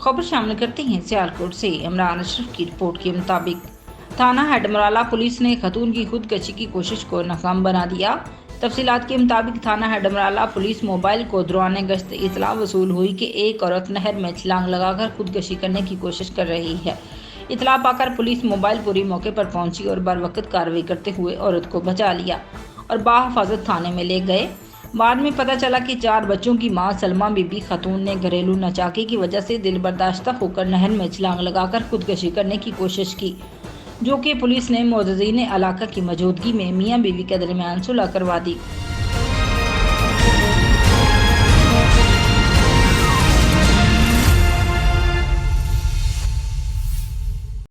खबर शामिल करते हैं सियालकोट से। इमरान अशरफ की रिपोर्ट के मुताबिक थाना हेडमराला पुलिस ने खतून की खुदकशी की कोशिश को नाकाम बना दिया। तफसीलात के मुताबिक थाना हेडमराला पुलिस मोबाइल को दौरान गश्त इतला वसूल हुई कि एक औरत नहर में छलांग लगाकर खुदकशी करने की कोशिश कर रही है। इतला पाकर पुलिस मोबाइल पूरी मौके पर पहुंची और बर वक्त कार्रवाई करते हुए औरत को बचा लिया और बाहिफाजत थाने में ले गए। बाद में पता चला कि 4 बच्चों की मां सलमा बीबी खातून ने घरेलू नचाकी की वजह से दिल बर्दाश्त होकर नहर में छलांग लगाकर खुदकशी करने की कोशिश की, जो कि पुलिस ने मोतज़ीन इलाका की मौजूदगी में मियां बीवी के दरमियान सुलह करवा दी।